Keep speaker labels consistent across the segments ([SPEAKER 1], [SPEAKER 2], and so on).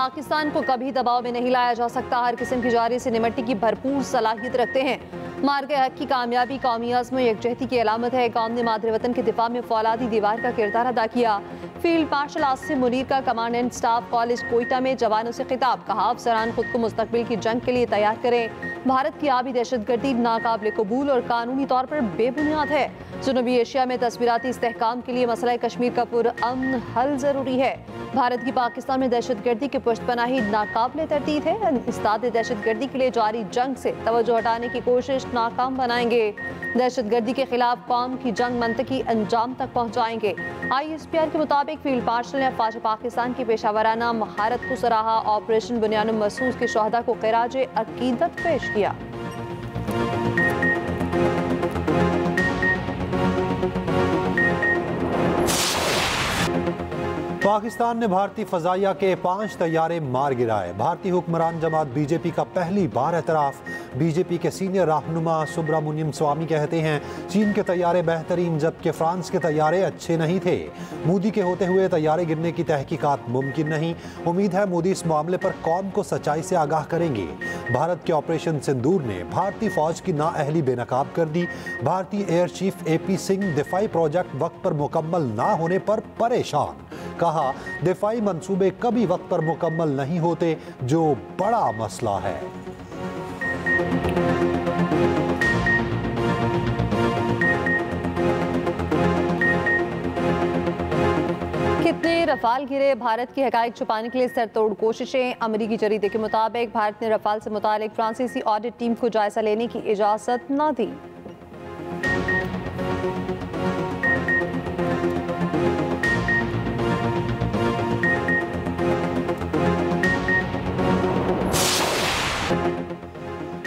[SPEAKER 1] पाकिस्तान को कभी दबाव में नहीं लाया जा सकता। हर किस्म की जारी से निमटने की भरपूर सलाहियत रखते हैं। मार्के हक की कामयाबी कौमी अज़्म और यकजहती की अलामत है। कौम ने मादरे वतन के दिफा में फौलादी दीवार का किरदार अदा किया। फील्ड मार्शल आसिम मुनीर का कमांडेंट स्टाफ कॉलेज कोयटा में जवानों से खिताब। कहा, अफसरान खुद को मुस्तकबिल की जंग के लिए तैयार करें। भारत की आबी दहशतगर्दी नाकाबिल कबूल और कानूनी तौर पर बेबुनियाद है। जनूबी एशिया में तस्वीराती इस्तेहकाम के लिए मसला कश्मीर का पुरअमन हल जरूरी है। भारत की पाकिस्तान में दहशतगर्दी की पुष्तपनाही नाकाबिल तरदीद है। इस्ताद दहशतगर्दी के लिए जारी जंग से तवज्जो हटाने की कोशिश नाकाम बनाएंगे। दहशतगर्दी के खिलाफ कौम की जंग मंतकी अंजाम तक पहुंचाएंगे। ISPR के मुताबिक फील्ड मार्शल ने अफवाज पाकिस्तान की पेशावराना महारत को सराहा। ऑपरेशन बुनियानुल मसूस के शहदा को खिराज अकीदत पेश किया।
[SPEAKER 2] पाकिस्तान ने भारतीय फजाइया के 5 तैयारे मार गिराए। भारतीय हुक्मरान जमात बीजेपी का पहली बार एतराफ। बीजेपी के सीनियर रहनुमा सुब्रमण्यम स्वामी कहते हैं, चीन के तैयारे बेहतरीन जबकि फ्रांस के तैयारे अच्छे नहीं थे। मोदी के होते हुए तैयारे गिरने की तहकीकात मुमकिन नहीं। उम्मीद है मोदी इस मामले पर कौम को सच्चाई से आगाह करेंगे। भारत के ऑपरेशन सिंदूर ने भारतीय फौज की नाअहली बेनकाब कर दी। भारतीय एयर चीफ AP सिंह दिफाई प्रोजेक्ट वक्त पर मुकम्मल ना होने पर परेशान। कहा, दिफाई मंसूबे कभी वक्त पर मुकम्मल नहीं होते, जो बड़ा मसला है।
[SPEAKER 1] कितने रफाल गिरे, भारत की हकायक छुपाने के लिए सरतोड़ कोशिशें। अमरीकी जरीदे के मुताबिक भारत ने रफाल से मुतालिक फ्रांसीसी ऑडिट टीम को जायजा लेने की इजाजत न दी।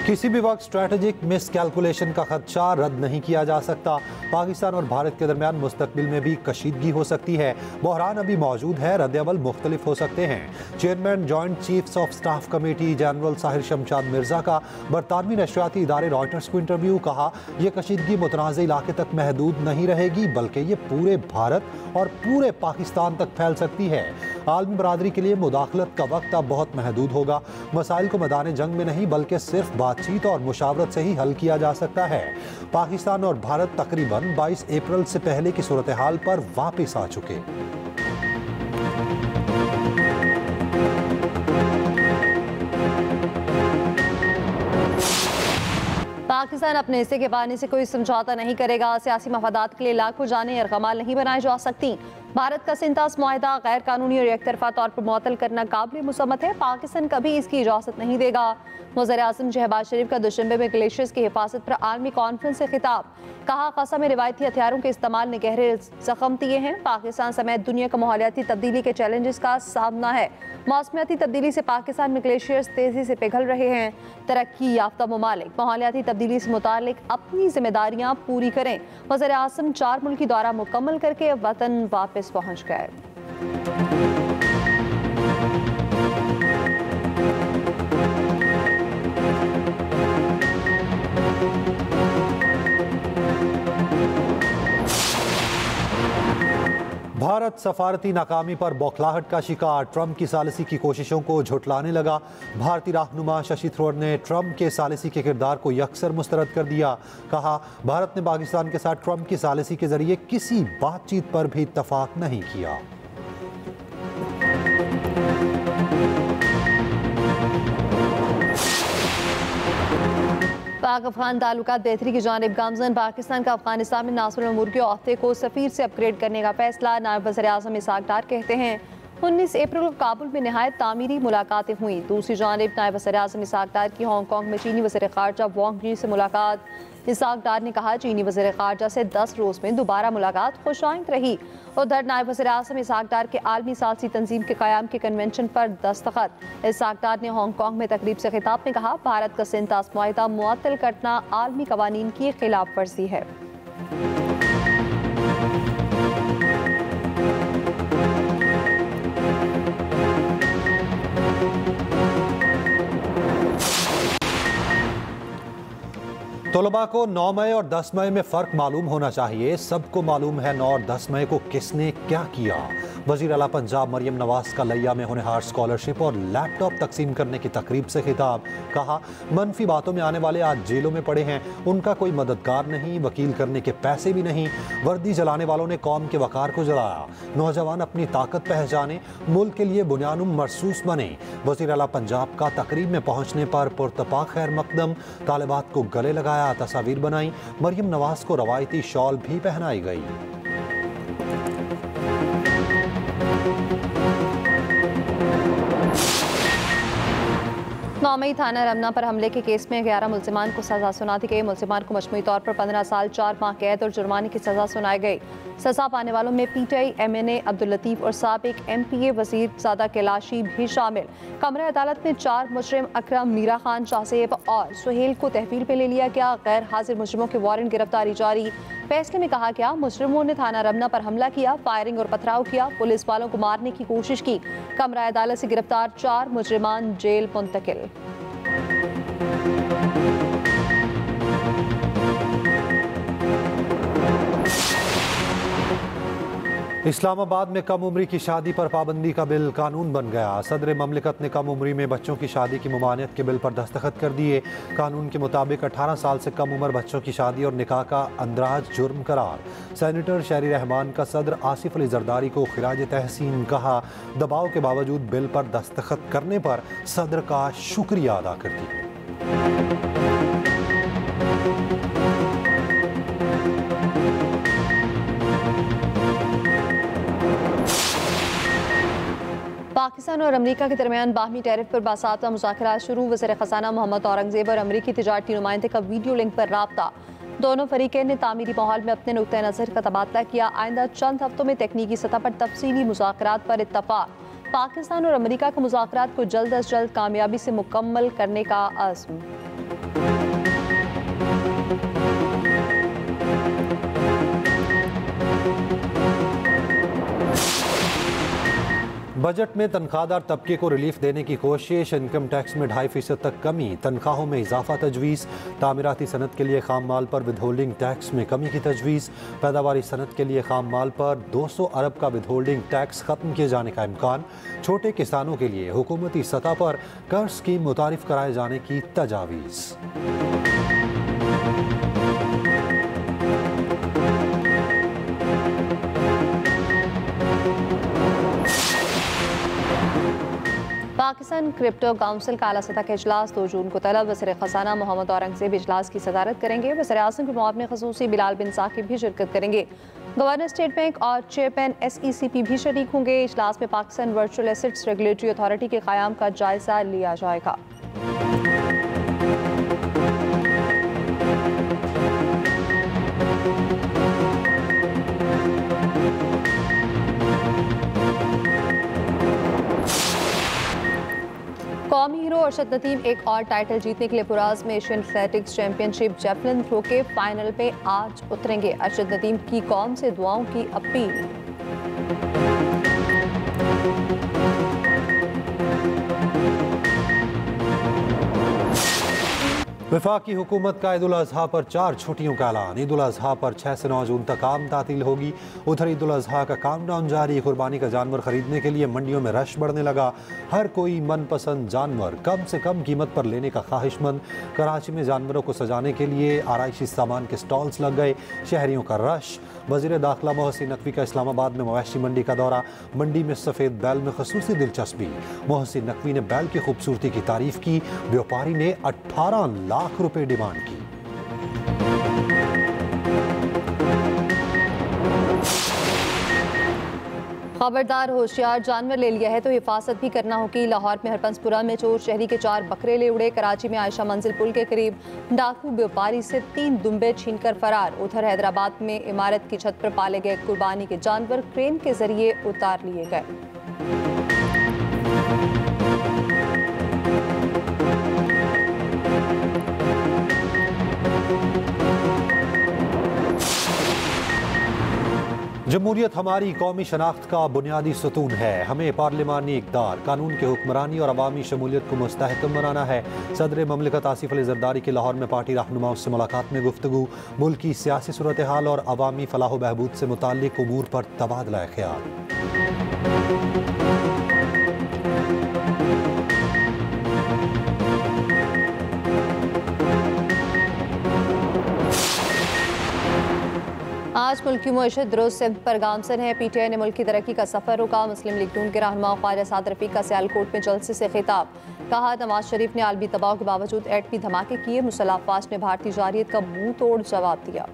[SPEAKER 2] किसी भी वक्त स्ट्रैटेजिक मिस कैलकुलेशन का खदशा रद्द नहीं किया जा सकता। पाकिस्तान और भारत के दरमियान मुस्तकबिल में भी कशीदगी हो सकती है। बहरान अभी मौजूद है, रद्द-ए-अमल मुख्तलिफ हो सकते हैं। Chairman joint chiefs of staff committee general Sahir Shamshad Mirza का बरतानवी नशरियाती इदारे रॉयटर्स को इंटरव्यू। कहा, यह कशीदगी मुतनाज़ इलाके तक महदूद नहीं रहेगी, बल्कि ये पूरे भारत और पूरे पाकिस्तान तक फैल सकती है। आलमी बरादरी के लिए मुदाखलत का वक्त अब बहुत महदूद होगा। मसाइल को मैदान जंग में नहीं बल्कि सिर्फ बातचीत और मुशावरत से ही हल किया जा सकता है। पाकिस्तान और भारत तकरीबन 22 अप्रैल से पहले की सूरत हाल पर वापस आ चुके।
[SPEAKER 1] पाकिस्तान अपने हिस्से के पानी से कोई समझौता नहीं करेगा। सियासी मफादात के लिए लाखों जानें अरगमाल नहीं बनाई जा सकती। भारत का सिंतास मुआहदा गैर कानूनी और एकतरफा तौर पर मुअत्तल करना काबिल मुसम्मत है। पाकिस्तान कभी इसकी इजाज़त नहीं देगा। वज़ीर-ए-आज़म शहबाज शरीफ का दुशंबे में ग्लेशियर्स की हिफाजत पर आलमी कॉन्फ्रेंस से खिताब। कहा, क़सा में रिवायती हथियारों के इस्तेमाल ने गहरे जख्म दिए हैं। पाकिस्तान समेत दुनिया को माहौलियाती तब्दीली के चैलेंजेस का सामना है। मौसमियाती तब्दीली से पाकिस्तान में ग्लेशियर्स तेजी से पिघल रहे हैं। तरक्की याफ्ता ममालिक माहौलियाती तब्दीली से मुतालिक अपनी जिम्मेदारियां पूरी करें। वज़ीर-ए-आज़म 4 मुल्की दौरा मुकम्मल करके वतन वापस पहुंच गए।
[SPEAKER 2] भारत सफारती नाकामी पर बौखलाहट का शिकार। ट्रंप की सालिसी की कोशिशों को झुटलाने लगा। भारतीय रहनुमा शशि थरूर ने ट्रंप के सालिसी के किरदार को यकसर मुस्तरद कर दिया। कहा, भारत ने पाकिस्तान के साथ ट्रंप की सालिसी के जरिए किसी बातचीत पर भी इत्तफाक नहीं किया।
[SPEAKER 1] पाक अफगान ताल्लुकात बेहतरी की जानिब गामजन। पाकिस्तान का अफगानिस्तान में नासिरुल उमूर के ओहदे को सफीर से अपग्रेड करने का फैसला। नायब वज़ीर-ए-आज़म इसहाक डार कहते हैं, 19 अप्रैल को काबुल में नहायत तामीरी मुलाकातें हुई। दूसरी जानिब नायब वज़ीर-ए-आज़म इसहाक डार की हांगकॉन्ग में चीनी वज़ीर ख़ारजा वांग यी से मुलाकात। इसहाक डार ने कहा, चीनी वज़ीर ख़ारजा से 10 रोज़ में दोबारा मुलाकात खुशाइंद रही। उधर नायब वज़ीर-ए-आज़म इसहाक डार के आलमी सालसी तंजीम के क़याम के कन्वेंशन पर दस्तखत। इसहाक डार ने हांगकॉन्ग में तकरीब से खिताब में कहा, भारत का सिंतास मुआहदा मुअत्तल करना आलमी कवानीन की खिलाफ वर्जी है।
[SPEAKER 2] तो तलबा को 9 मई और 10 मई में फ़र्क मालूम होना चाहिए। सबको मालूम है 9 और 10 मई को किसने क्या किया। वज़ीर आला पंजाब मरियम नवाज का लिया में होनहार स्कॉलरशिप और लैपटॉप तकसीम करने की तकरीब से खिताब। कहा, मनफी बातों में आने वाले आज जेलों में पड़े हैं, उनका कोई मददगार नहीं, वकील करने के पैसे भी नहीं। वर्दी जलाने वालों ने कौम के वकार को जलाया। नौजवान अपनी ताकत पहचाने, मुल्क के लिए बुनियानुम मरसूस बने। वज़ीर आला पंजाब का तकरीब में पहुंचने पर पुरतपा खैर मकदम, तालिबात को गले लगाया, तस्वीर बनाई। मरियम नवाज को रवायती शॉल भी पहनाई गई।
[SPEAKER 1] 9 मई थाना रमना पर हमले के केस में 11 मुल्जिमान को सजा सुना दी गई। मुल्जिमान को मजमूई तौर पर 15 साल 4 माह कैद और जुर्माने की सजा सुनाई गई। सजा पाने वालों में PTI MNA अब्दुल लतीफ और साबिक MPA वजीर ज़ादा कैलाशी भी शामिल। कमरे अदालत में 4 मुजरिम अकरम, मीरा खान, शाहसेब और सुहेल को तहवील पे ले लिया गया। गैर हाजिर मुजरिमों के वारंट गिरफ्तारी जारी। फैसले में कहा गया, मुजरिमों ने थाना रमना पर हमला किया, फायरिंग और पथराव किया, पुलिस वालों को मारने की कोशिश की। कमरा अदालत से गिरफ्तार 4 मुजरिमान जेल मुंतकिल।
[SPEAKER 2] इस्लामाबाद में कम उम्री की शादी पर पाबंदी का बिल कानून बन गया। सदर ममलिकत ने कम उम्री में बच्चों की शादी की ममानियत के बिल पर दस्तखत कर दिए। कानून के मुताबिक 18 साल से कम उम्र बच्चों की शादी और निकाह का अंदराज जुर्म करार। सेनेटर शहरी रहमान का सदर आसिफ अली जरदारी को खिराज तहसीन कहा। दबाव के बावजूद बिल पर दस्तखत करने पर सदर का शुक्रिया अदा करती।
[SPEAKER 1] पाकिस्तान और अमरीका के दरमियान बाहमी टैरिफ पर बासाबता मुज़ाकरात शुरू। वज़ीर ख़ज़ाना मोहम्मद औरंगज़ेब और अमरीकी तिजारती नुमाइंदे का वीडियो लिंक पर राब्ता। दोनों फरीक़ैन ने तामीरी माहौल में अपने नुक्ता नज़र का तबादला किया। आइंदा चंद हफ्तों में तकनीकी सतह पर तफसीली मुज़ाकरात पर इत्तफ़ाक़। पाकिस्तान और अमरीका के मुज़ाकरात को जल्द अज जल्द कामयाबी से मुकम्मल करने का अज़्म।
[SPEAKER 2] बजट में तनख्वाहदार तबके को रिलीफ देने की कोशिश। इनकम टैक्स में 2.5% तक कमी, तनख्वाहों में इजाफा तजवीज़। तामीराती सनत के लिए खाम माल पर विदहोल्डिंग टैक्स में कमी की तजवीज़। पैदावारी सनत के लिए खाम माल पर 200 अरब का विदहोल्डिंग टैक्स खत्म किए जाने का इम्कान। छोटे किसानों के लिए हुकूमती सतह पर कर्ज स्कीम मुतारिफ कराए जाने की तजावीज़।
[SPEAKER 1] पाकिस्तान क्रिप्टो काउंसिल का आला सतह का इजलास 2 जून को तलब। वज़ीर ख़ज़ाना मोहम्मद औरंगज़ेब इजलास की सदारत करेंगे। वज़ीर आज़म के मुआविन ख़ुसूसी बिलाल बिन साकिब भी शिरकत करेंगे। गवर्नर स्टेट बैंक और चेयरमैन SECP भी शरीक होंगे। इजलास में Pakistan virtual assets regulatory authority के क़याम का जायजा लिया जाएगा। कौमी हीरो अरशद नदीम एक और टाइटल जीतने के लिए पुराज में Asian athletics championship javelin throw के फाइनल पे आज उतरेंगे। अरशद नदीम की कौम से दुआओं की अपील।
[SPEAKER 2] वफाकी हुकूमत का ईद उल अज़हा पर 4 छुट्टियों का ऐलान। ईद उल अज़हा पर 6 से 9 जून तक आम तातील होगी। उधर ईद उल अज़हा का काउंटडाउन जारी। कुर्बानी का जानवर खरीदने के लिए मंडियों में रश बढ़ने लगा। हर कोई मनपसंद जानवर कम से कम कीमत पर लेने का ख्वाहिशमंद। कराची में जानवरों को सजाने के लिए आराइशी सामान के स्टॉल्स लग गए। शहरियों का रश। वज़ीर दाखिला मोहसिन नकवी का इस्लामाबाद में मवेशी मंडी का दौरा। मंडी में सफ़ेद बैल में खसूसी दिलचस्पी। मोहसिन नकवी ने बैल की खूबसूरती की तारीफ की। व्यापारी ने 18 लाख रुपए डिमांड की।
[SPEAKER 1] खबरदार, होशियार, जानवर ले लिया है तो हिफाजत भी करना होगी। लाहौर में हरपंसपुरा में चोर शहरी के 4 बकरे ले उड़े। कराची में आयशा मंजिल पुल के करीब डाकू व्यापारी से 3 दुम्बे छीनकर फरार। उधर हैदराबाद में इमारत की छत पर पाले गए कुर्बानी के जानवर क्रेन के जरिए उतार लिए गए।
[SPEAKER 2] जमहूरियत हमारी कौमी शनाख्त का बुनियादी सतून है। हमें पार्लिमानी इक़्तिदार, कानून की हुक्मरानी और अवामी शमूलियत को मुस्तहकम बनाना है। सदर ममलिकत आसिफ अली ज़रदारी की लाहौर में पार्टी रहनुमाओं से मुलाकात में गुफ्तगू, मुल्क की सियासी सूरत हाल और अवामी फलाह बहबूद से मुताल्लिक उमूर पर तबादला ख्याल।
[SPEAKER 1] आज मुल्क की मुआशत दुरुस्त सिमत पर गामजन है। PTI ने मुल्क की तरक्की का सफर रोका। मुस्लिम लीग नून के रहनुमा ख्वाजा साद रफीक का सियालकोट में जलसे से खिताब। कहा, नवाज शरीफ ने आलमी दबाव के बावजूद एटमी धमाके किए। मुसल्लह अफवाज ने भारतीय जारियत का मुंह तोड़ जवाब दिया।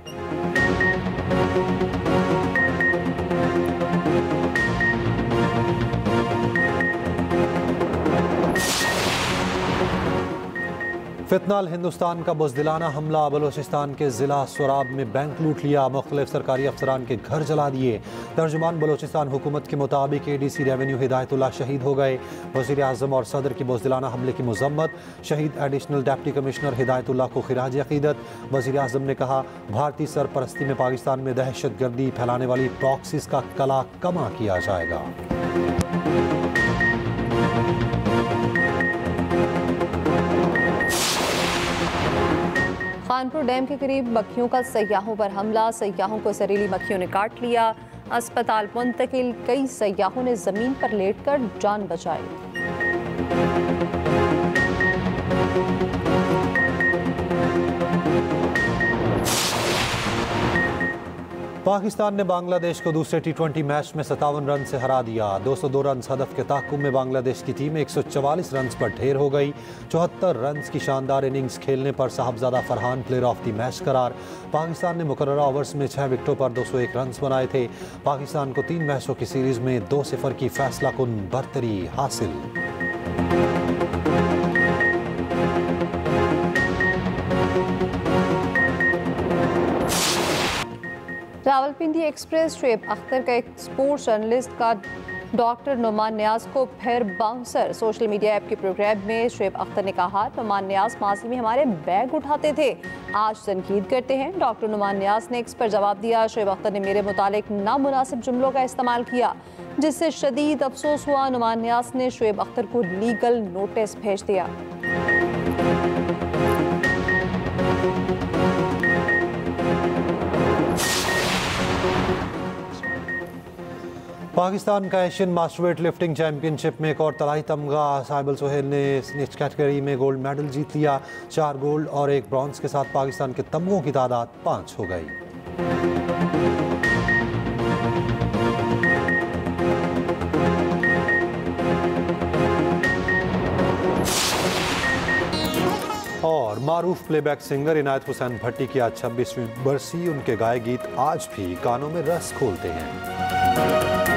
[SPEAKER 2] फितनाल हिंदुस्तान का बुज़दिलाना हमला, बलोचिस्तान के ज़िला सोराब में बैंक लूट लिया, मुख्तलिफ सरकारी अफसरान के घर जला दिए। तर्जुमान बलोचिस्तान हुकूमत के मुताबिक ADC रेवेन्यू हिदायतुल्लाह शहीद हो गए। वज़ीर आज़म और सदर की बुज़दिलाना हमले की मज़म्मत, शहीद एडिशनल डिप्टी कमिश्नर हिदायतुल्लाह को खिराज अक़ीदत। वज़ीर आज़म ने कहा, भारतीय सरपरस्ती में पाकिस्तान में दहशत गर्दी फैलाने वाली प्रॉक्सीज का कला कमा किया जाएगा।
[SPEAKER 1] खानपुर डैम के करीब मक्खियों का सयाहों पर हमला, सयाहों को जहरीली मक्खियों ने काट लिया। अस्पताल मुंतकिल, कई सयाहों ने जमीन पर लेटकर जान बचाई।
[SPEAKER 2] पाकिस्तान ने बांग्लादेश को दूसरे T20 मैच में 57 रन से हरा दिया। 202 रन हदफ के ताक़ुब में बांग्लादेश की टीम 144 रन पर ढेर हो गई। 74 रन की शानदार इनिंग्स खेलने पर Sahibzada Farhan player of the match करार। पाकिस्तान ने मुकर्ररा ओवर्स में 6 विकेटों पर 201 रन बनाए थे। पाकिस्तान को 3 मैचों की सीरीज में 2-0 की फैसला कुन बरतरी हासिल।
[SPEAKER 1] रावलपिंडी एक्सप्रेस, शुएब अख्तर का एक स्पोर्ट्स जर्नलिस्ट का डॉक्टर नुमान नियाज को फिर बाउंसर। सोशल मीडिया ऐप के प्रोग्राम में शुएब अख्तर ने कहा, नुमान नियाज माजी में हमारे बैग उठाते थे, आज तनकीद करते हैं। डॉक्टर नुमान नियाज ने एक्स पर जवाब दिया, शुएब अख्तर ने मेरे मुतालिक नामुनासिब जुमलों का इस्तेमाल किया, जिससे शदीद अफसोस हुआ। नुमान नियाज ने शुएब अख्तर को लीगल नोटिस भेज दिया।
[SPEAKER 2] पाकिस्तान का Asian master weight lifting championship में एक और तलाई तमगा, साहिबुल सोहेल ने स्नेच कैटेगरी में गोल्ड मेडल जीत लिया। 4 गोल्ड और 1 ब्रॉन्ज के साथ पाकिस्तान के तमगों की तादाद 5 हो गई। और मारूफ प्लेबैक सिंगर इनायत हुसैन भट्टी की आज 26वीं बरसी। उनके गाए गीत आज भी कानों में रस खोलते हैं।